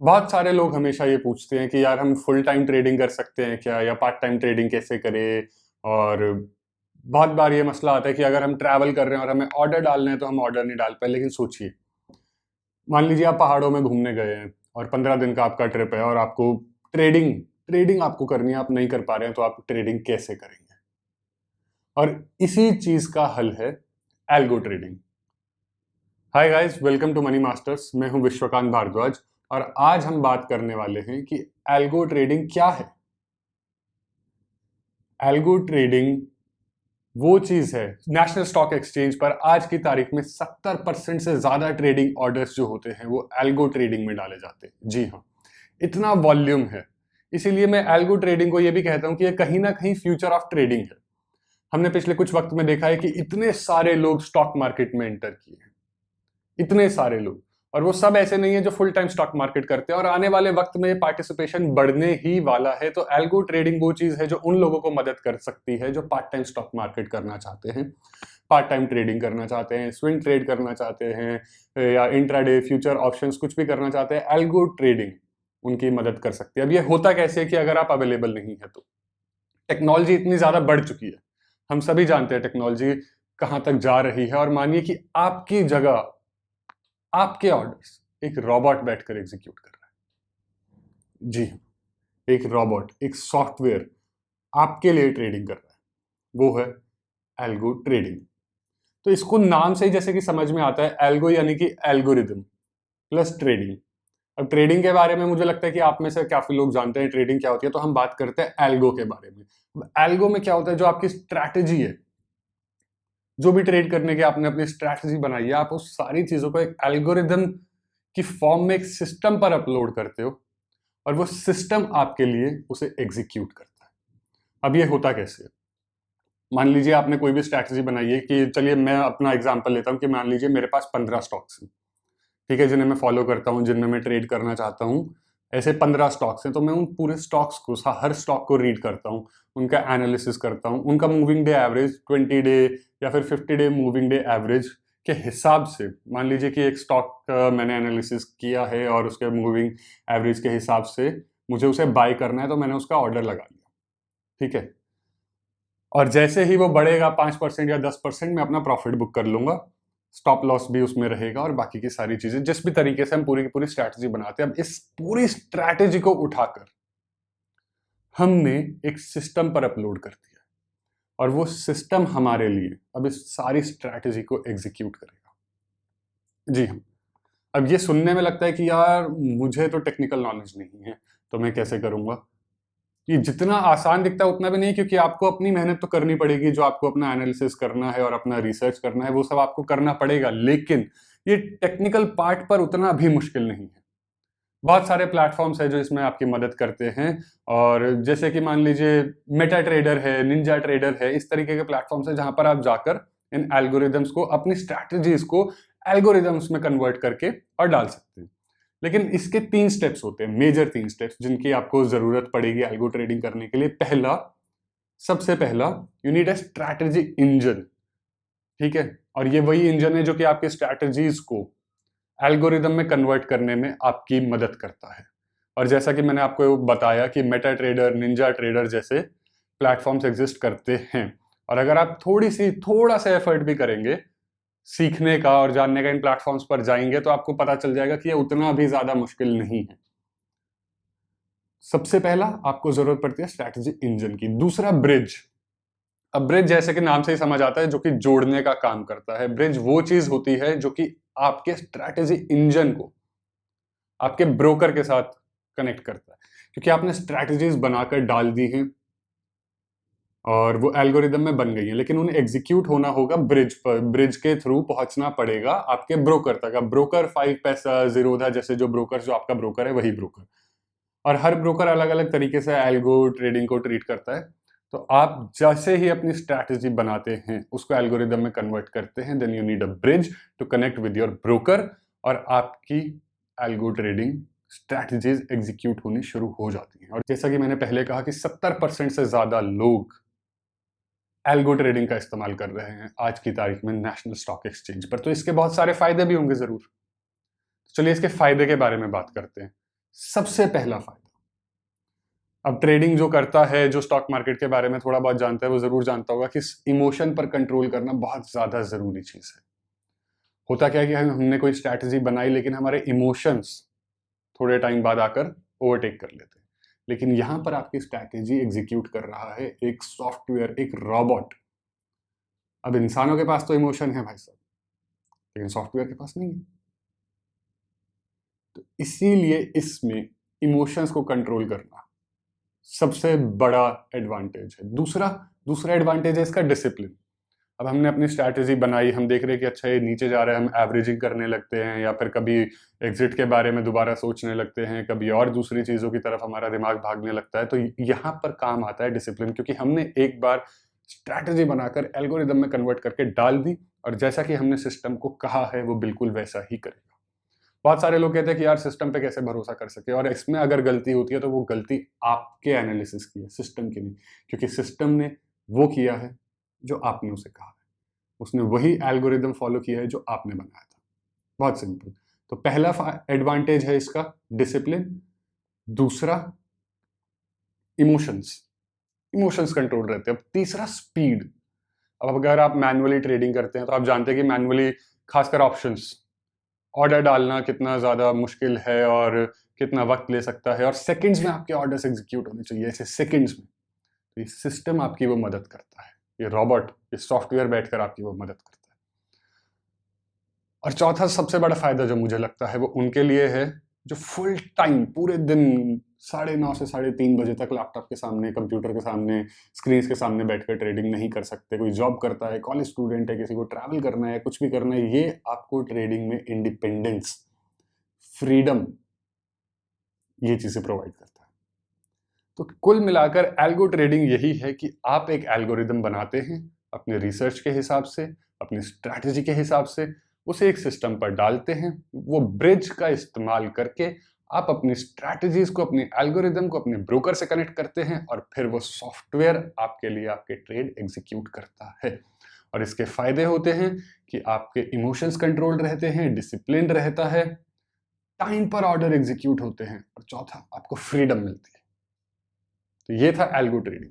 बहुत सारे लोग हमेशा ये पूछते हैं कि यार हम फुल टाइम ट्रेडिंग कर सकते हैं क्या, या पार्ट टाइम ट्रेडिंग कैसे करें। और बहुत बार ये मसला आता है कि अगर हम ट्रैवल कर रहे हैं और हमें ऑर्डर डालने हैं तो हम ऑर्डर नहीं डाल पाए। लेकिन सोचिए, मान लीजिए आप पहाड़ों में घूमने गए हैं और 15 दिन का आपका ट्रिप है और आपको ट्रेडिंग ट्रेडिंग आपको करनी है, आप नहीं कर पा रहे हैं, तो आप ट्रेडिंग कैसे करेंगे? और इसी चीज का हल है algo trading. Hi guys, welcome to Money Masters. मैं हूं विश्वकांत भारद्वाज और आज हम बात करने वाले हैं कि एल्गो ट्रेडिंग क्या है। एल्गो ट्रेडिंग वो चीज है, नेशनल स्टॉक एक्सचेंज पर आज की तारीख में 70% से ज्यादा ट्रेडिंग ऑर्डर्स जो होते हैं वो एल्गो ट्रेडिंग में डाले जाते हैं। जी हाँ, इतना वॉल्यूम है। इसीलिए मैं एल्गो ट्रेडिंग को ये भी कहता हूं कि ये कहीं ना कहीं फ्यूचर ऑफ ट्रेडिंग है। हमने पिछले कुछ वक्त में देखा है कि इतने सारे लोग स्टॉक मार्केट में एंटर किए हैं, इतने सारे लोग। और वो सब ऐसे नहीं है जो फुल टाइम स्टॉक मार्केट करते हैं, और आने वाले वक्त में ये पार्टिसिपेशन बढ़ने ही वाला है। तो एल्गो ट्रेडिंग वो चीज है जो उन लोगों को मदद कर सकती है जो पार्ट टाइम स्टॉक मार्केट करना चाहते हैं, पार्ट टाइम ट्रेडिंग करना चाहते हैं, स्विंग ट्रेड करना चाहते हैं, या इंट्राडे फ्यूचर ऑप्शंस कुछ भी करना चाहते हैं। एल्गो ट्रेडिंग उनकी मदद कर सकती है। अब ये होता कैसे है कि अगर आप अवेलेबल नहीं है तो टेक्नोलॉजी इतनी ज्यादा बढ़ चुकी है, हम सभी जानते हैं टेक्नोलॉजी कहां तक जा रही है। और मानिए कि आपकी जगह आपके ऑर्डर्स एक रोबोट बैठकर एग्जीक्यूट कर रहा है। जी हाँ, एक रोबोट, एक सॉफ्टवेयर आपके लिए ट्रेडिंग कर रहा है, वो है एल्गो ट्रेडिंग। तो इसको नाम से ही जैसे कि समझ में आता है, एल्गो यानी कि एल्गोरिदम प्लस ट्रेडिंग। अब ट्रेडिंग के बारे में मुझे लगता है कि आप में से काफी लोग जानते हैं ट्रेडिंग क्या होती है, तो हम बात करते हैं एल्गो के बारे में। एल्गो में क्या होता है, जो आपकी स्ट्रैटेजी है, जो भी ट्रेड करने की आपने अपनी स्ट्रैटेजी बनाई है, आप उस सारी चीजों को एक एल्गोरिदम की फॉर्म में एक सिस्टम पर अपलोड करते हो और वो सिस्टम आपके लिए उसे एग्जीक्यूट करता है। अब ये होता कैसे है? मान लीजिए आपने कोई भी स्ट्रैटेजी बनाई है कि, चलिए मैं अपना एग्जांपल लेता हूं कि मान लीजिए मेरे पास 15 स्टॉक्स हैं, ठीक है, जिन्हें मैं फॉलो करता हूं, जिनमें मैं ट्रेड करना चाहता हूं। ऐसे 15 स्टॉक्स हैं, तो मैं उन पूरे स्टॉक्स को, हर स्टॉक को रीड करता हूं, उनका एनालिसिस करता हूं, उनका मूविंग डे एवरेज, 20 डे या फिर 50 डे मूविंग डे एवरेज के हिसाब से। मान लीजिए कि एक स्टॉक मैंने एनालिसिस किया है और उसके मूविंग एवरेज के हिसाब से मुझे उसे बाय करना है, तो मैंने उसका ऑर्डर लगा लिया, ठीक है। और जैसे ही वो बढ़ेगा 5% या 10%, मैं अपना प्रॉफिट बुक कर लूंगा, स्टॉप लॉस भी उसमें रहेगा और बाकी की सारी चीजें, जिस भी तरीके से हम पूरी की पूरी स्ट्रैटेजी बनाते हैं। अब इस पूरी स्ट्रैटेजी को उठाकर हमने एक सिस्टम पर अपलोड कर दिया और वो सिस्टम हमारे लिए अब इस सारी स्ट्रैटेजी को एग्जीक्यूट करेगा। जी हाँ। अब ये सुनने में लगता है कि यार मुझे तो टेक्निकल नॉलेज नहीं है, तो मैं कैसे करूंगा? ये जितना आसान दिखता है उतना भी नहीं, क्योंकि आपको अपनी मेहनत तो करनी पड़ेगी। जो आपको अपना एनालिसिस करना है और अपना रिसर्च करना है, वो सब आपको करना पड़ेगा। लेकिन ये टेक्निकल पार्ट पर उतना भी मुश्किल नहीं है। बहुत सारे प्लेटफॉर्म्स है जो इसमें आपकी मदद करते हैं। और जैसे कि मान लीजिए मेटा ट्रेडर है, निंजा ट्रेडर है, इस तरीके के प्लेटफॉर्म्स है जहां पर आप जाकर इन एल्गोरिदम्स को, अपनी स्ट्रैटेजीज को एल्गोरिदम्स में कन्वर्ट करके और डाल सकते हैं। लेकिन इसके 3 स्टेप्स होते हैं, मेजर 3 स्टेप्स, जिनकी आपको जरूरत पड़ेगी एल्गो ट्रेडिंग करने के लिए। सबसे पहला, you need a strategy engine, ठीक है। और ये वही इंजन है जो कि आपके स्ट्रैटेजीज को एल्गोरिदम में कन्वर्ट करने में आपकी मदद करता है। और जैसा कि मैंने आपको बताया कि मेटा ट्रेडर, निंजा ट्रेडर जैसे प्लेटफॉर्म्स एग्जिस्ट करते हैं। और अगर आप थोड़ा सा एफर्ट भी करेंगे सीखने का और जानने का, इन प्लेटफॉर्म्स पर जाएंगे, तो आपको पता चल जाएगा कि ये उतना भी ज्यादा मुश्किल नहीं है। सबसे पहला आपको जरूरत पड़ती है स्ट्रैटेजी इंजन की। दूसरा, ब्रिज। अब ब्रिज जैसे कि नाम से ही समझ आता है, जो कि जोड़ने का काम करता है। ब्रिज वो चीज होती है जो कि आपके स्ट्रैटेजी इंजन को आपके ब्रोकर के साथ कनेक्ट करता है, क्योंकि आपने स्ट्रैटेजीज बनाकर डाल दी हैं और वो एल्गोरिदम में बन गई है, लेकिन उन्हें एग्जीक्यूट होना होगा ब्रिज पर। ब्रिज के थ्रू पहुंचना पड़ेगा आपके ब्रोकर तक। अब ब्रोकर 5पैसा, जीरोधा जैसे जो ब्रोकर, जो आपका ब्रोकर है वही ब्रोकर। और हर ब्रोकर अलग अलग तरीके से एल्गो ट्रेडिंग को ट्रीट करता है। तो आप जैसे ही अपनी स्ट्रैटेजी बनाते हैं, उसको एल्गोरिदम में कन्वर्ट करते हैं, then you need a bridge to connect with your broker, और आपकी एल्गो ट्रेडिंग स्ट्रैटेजीज एग्जीक्यूट होनी शुरू हो जाती हैं। और जैसा कि मैंने पहले कहा कि 70% से ज्यादा लोग एल्गो ट्रेडिंग का इस्तेमाल कर रहे हैं आज की तारीख में नेशनल स्टॉक एक्सचेंज पर। तो इसके बहुत सारे फायदे भी होंगे जरूर। चलिए इसके फायदे के बारे में बात करते हैं। सबसे पहला फायदा। अब ट्रेडिंग जो करता है, जो स्टॉक मार्केट के बारे में थोड़ा बहुत जानता है, वो जरूर जानता होगा कि इमोशन पर कंट्रोल करना बहुत ज्यादा जरूरी चीज है। होता क्या है कि हमने कोई स्ट्रैटेजी बनाई, लेकिन हमारे इमोशंस थोड़े टाइम बाद आकर ओवरटेक कर लेते हैं। लेकिन यहां पर आपकी स्ट्रैटेजी एग्जीक्यूट कर रहा है एक सॉफ्टवेयर, एक रोबोट। अब इंसानों के पास तो इमोशन है भाई साहब, लेकिन सॉफ्टवेयर के पास नहीं है। तो इसीलिए इसमें इमोशंस को कंट्रोल करना सबसे बड़ा एडवांटेज है। दूसरा एडवांटेज है इसका डिसिप्लिन। अब हमने अपनी स्ट्रैटेजी बनाई, हम देख रहे हैं कि अच्छा ये नीचे जा रहा है, हम एवरेजिंग करने लगते हैं, या फिर कभी एग्जिट के बारे में दोबारा सोचने लगते हैं, कभी और दूसरी चीज़ों की तरफ हमारा दिमाग भागने लगता है। तो यहाँ पर काम आता है डिसिप्लिन, क्योंकि हमने एक बार स्ट्रैटेजी बनाकर एल्गोरिदम में कन्वर्ट करके डाल दी, और जैसा कि हमने सिस्टम को कहा है वो बिल्कुल वैसा ही करेगा। बहुत सारे लोग कहते हैं कि यार सिस्टम पे कैसे भरोसा कर सके, और इसमें अगर गलती होती है तो वो गलती आपके एनालिसिस की है, सिस्टम की नहीं। क्योंकि सिस्टम ने वो किया है जो आपने उसे कहा है, उसने वही एल्गोरिदम फॉलो किया है जो आपने बनाया था। बहुत सिंपल। तो पहला एडवांटेज है इसका डिसिप्लिन। दूसरा इमोशंस कंट्रोल रहते हैं। अब तीसरा स्पीड। अब अगर आप मैनुअली ट्रेडिंग करते हैं तो आप जानते हैं कि मैनुअली खासकर ऑप्शंस ऑर्डर डालना कितना ज़्यादा मुश्किल है और कितना वक्त ले सकता है, और सेकंड्स में आपके ऑर्डर्स एग्जीक्यूट होने चाहिए, ऐसे सेकंड्स में। तो ये सिस्टम आपकी वो मदद करता है, ये रोबोट, ये सॉफ्टवेयर बैठकर आपकी वो मदद करता है। और चौथा सबसे बड़ा फायदा जो मुझे लगता है वो उनके लिए है जो फुल टाइम पूरे दिन 9:30 से 3:30 बजे तक लैपटॉप के सामने, कंप्यूटर के सामने, स्क्रीन के सामने बैठकर ट्रेडिंग नहीं कर सकते। कोई जॉब करता है, कॉलेज स्टूडेंट है, किसी को ट्रैवल करना है, कुछ भी करना है, ये आपको ट्रेडिंग में इंडिपेंडेंस, फ्रीडम, ये चीजें प्रोवाइड करता है। तो कुल मिलाकर एल्गो ट्रेडिंग यही है कि आप एक एल्गोरिदम बनाते हैं अपने रिसर्च के हिसाब से, अपनी स्ट्रैटेजी के हिसाब से, उसे एक सिस्टम पर डालते हैं, वो ब्रिज का इस्तेमाल करके आप अपनी स्ट्रैटेजीज को, अपने एल्गोरिदम को अपने ब्रोकर से कनेक्ट करते हैं, और फिर वो सॉफ्टवेयर आपके लिए आपके ट्रेड एग्जीक्यूट करता है। और इसके फायदे होते हैं कि आपके इमोशंस कंट्रोल रहते हैं, डिसिप्लिन रहता है, टाइम पर ऑर्डर एग्जीक्यूट होते हैं, और चौथा आपको फ्रीडम मिलती है। तो ये था एल्गो ट्रेडिंग।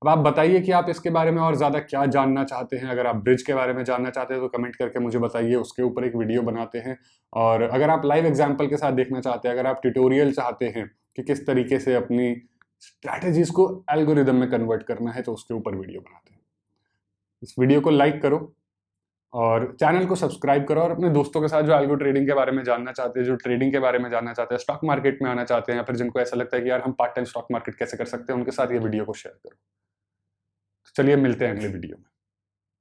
अब आप बताइए कि आप इसके बारे में और ज़्यादा क्या जानना चाहते हैं। अगर आप ब्रिज के बारे में जानना चाहते हैं तो कमेंट करके मुझे बताइए, उसके ऊपर एक वीडियो बनाते हैं। और अगर आप लाइव एग्जाम्पल के साथ देखना चाहते हैं, अगर आप ट्यूटोरियल चाहते हैं कि किस तरीके से अपनी स्ट्रैटेजीज को एल्गोरिदम में कन्वर्ट करना है, तो उसके ऊपर वीडियो बनाते हैं। इस वीडियो को लाइक करो और चैनल को सब्सक्राइब करो, और अपने दोस्तों के साथ जो एल्गो ट्रेडिंग के बारे में जानना चाहते हैं, जो ट्रेडिंग के बारे में जानना चाहते हैं, स्टॉक मार्केट में आना चाहते हैं, या फिर जिनको ऐसा लगता है कि यार हम पार्ट टाइम स्टॉक मार्केट कैसे कर सकते हैं, उनके साथ ये वीडियो को शेयर करो। चलिए मिलते हैं अगले वीडियो में।